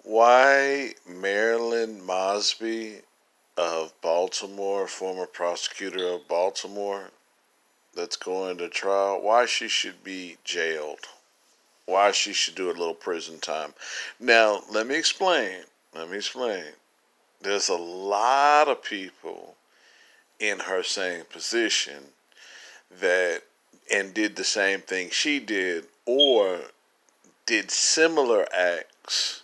why Marilyn Mosby of Baltimore, former prosecutor of Baltimore, that's going to trial, why she should be jailed. Why she should do a little prison time. Now, let me explain. Let me explain. There's a lot of people in her same position that and did the same thing she did or did similar acts,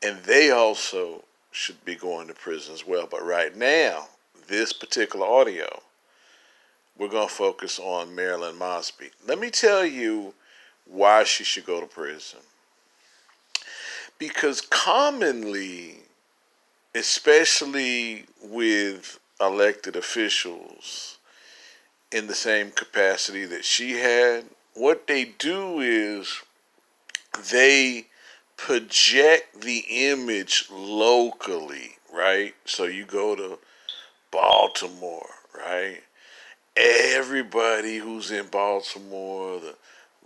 and they also should be going to prison as well. But right now, this particular audio, we're going to focus on Marilyn Mosby. Let me tell you why she should go to prison. Because commonly, especially with elected officials in the same capacity that she had, what they do is they project the image locally, right? So you go to Baltimore, right? Everybody who's in Baltimore, the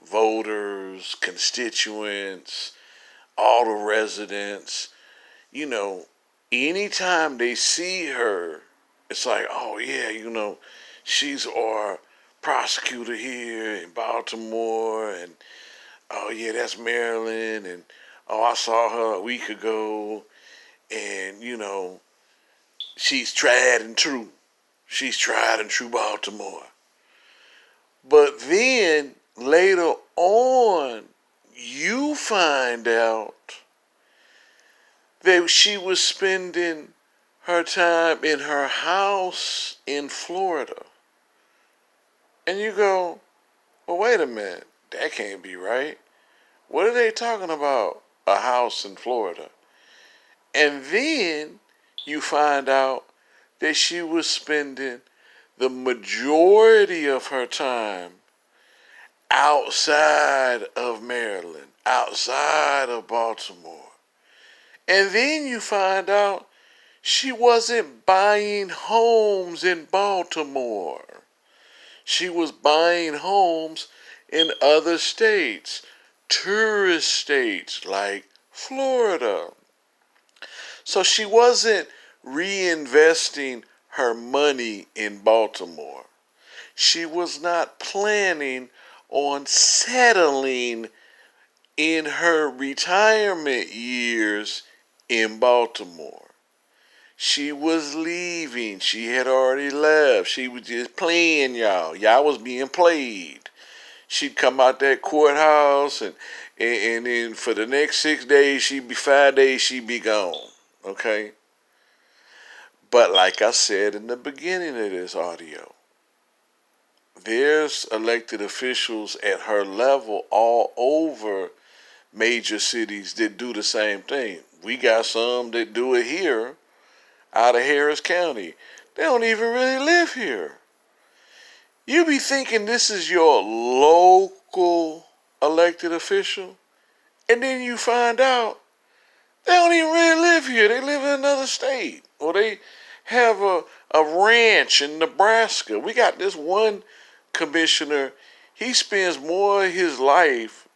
voters, constituents, all the residents, you know, anytime they see her, it's like, oh yeah, she's our prosecutor here in Baltimore, and oh yeah, that's Marilyn, and oh, I saw her a week ago, and she's tried and true. She's tried and true Baltimore. But then later on, you find out that she was spending her time in her house in Florida. And you go, well, wait a minute, that can't be right. What are they talking about? A house in Florida. And then you find out that she was spending the majority of her time outside of Maryland, outside of Baltimore. And then you find out she wasn't buying homes in Baltimore. She was buying homes in other states, tourist states like Florida. So she wasn't reinvesting her money in Baltimore. She was not planning on settling in her retirement years in Baltimore. She was leaving. She had already left. She was just playing y'all. Y'all was being played. She'd come out that courthouse and then for the next 6 days, 5 days, she'd be gone. Okay? But like I said in the beginning of this audio, there's elected officials at her level all over major cities that do the same thing. We got some that do it here out of Harris County. They don't even really live here. You be thinking this is your local elected official, and then you find out they don't even really live here. They live in another state, or they have a ranch in Nebraska. We got this one commissioner. He spends more of his life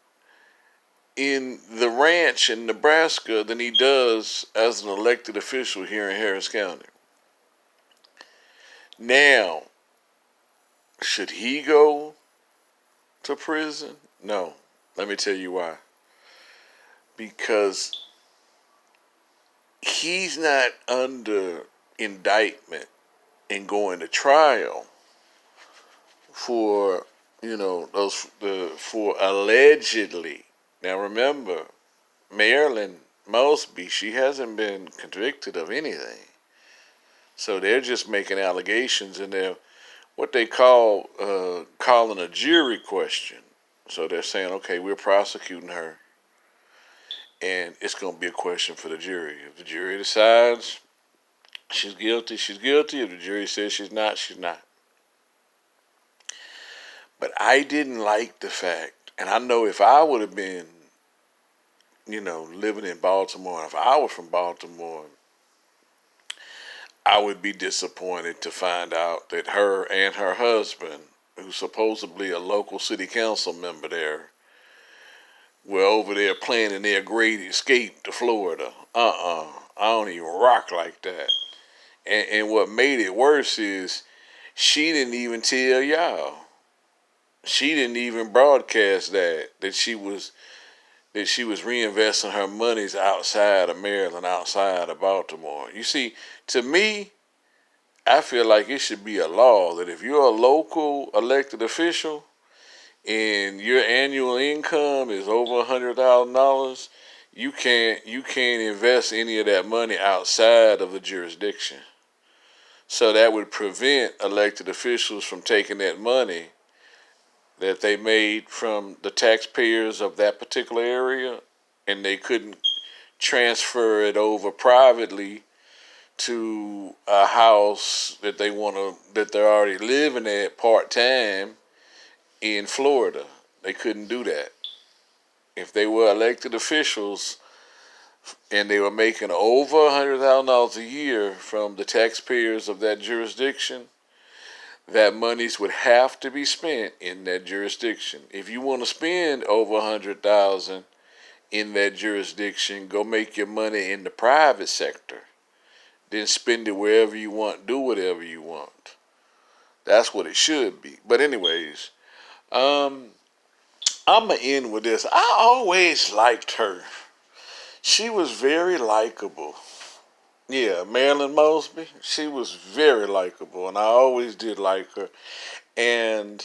in the ranch in Nebraska than he does as an elected official here in Harris County. Now, should he go to prison? No. Let me tell you why. Because he's not under indictment and going to trial for for allegedly. Now remember, Marilyn Mosby, she hasn't been convicted of anything. So they're just making allegations, and they're what they call calling a jury question. So they're saying, okay, we're prosecuting her, and it's going to be a question for the jury. If the jury decides she's guilty, she's guilty. If the jury says she's not, she's not. But I didn't like the fact, and I know if I would have been, living in Baltimore, if I was from Baltimore, I would be disappointed to find out that her and her husband, who's supposedly a local city council member there, were over there planning their great escape to Florida. I don't even rock like that. And what made it worse is she didn't even tell y'all. She didn't even broadcast that she was reinvesting her monies outside of Maryland, outside of Baltimore. You see, to me, I feel like it should be a law that if you're a local elected official and your annual income is over $100,000, you can't invest any of that money outside of the jurisdiction. So that would prevent elected officials from taking that money that they made from the taxpayers of that particular area, and they couldn't transfer it over privately to a house that they're already living at part time in Florida. They couldn't do that. If they were elected officials and they were making over $100,000 a year from the taxpayers of that jurisdiction, that monies would have to be spent in that jurisdiction. If you want to spend over $100,000 in that jurisdiction, go make your money in the private sector. Then spend it wherever you want, do whatever you want. That's what it should be. But anyways, I'm gonna end with this. I always liked her. She was very likable. Yeah, Marilyn Mosby. She was very likable, and I always did like her. And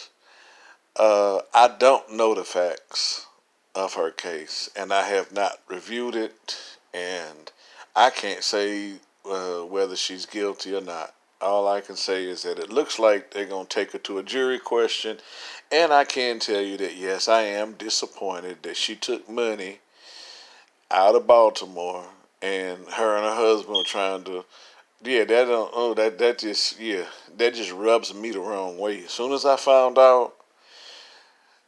I don't know the facts of her case, and I have not reviewed it, and I can't say whether she's guilty or not. All I can say is that it looks like they're going to take her to a jury question, and I can tell you that yes, I am disappointed that she took money out of Baltimore, and her and her husband were trying to. Yeah, that don't. Oh, that just that just rubs me the wrong way. As soon as I found out,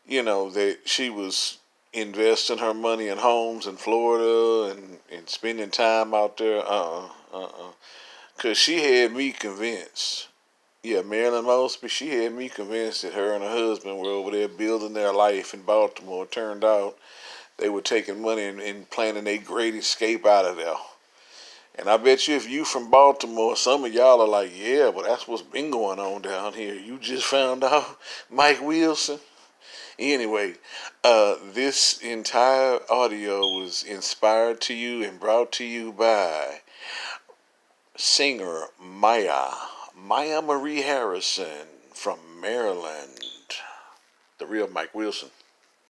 that she was investing her money in homes in Florida and spending time out there. Because she had me convinced. Yeah, Marilyn Mosby, she had me convinced that her and her husband were over there building their life in Baltimore. It turned out they were taking money and planning a great escape out of there. And I bet you if you from Baltimore, some of y'all are like, yeah, but that's what's been going on down here. You just found out Mike Wilson. Anyway, this entire audio was inspired to you and brought to you by singer Maya Marie Harrison from Maryland, the real Mike Wilson.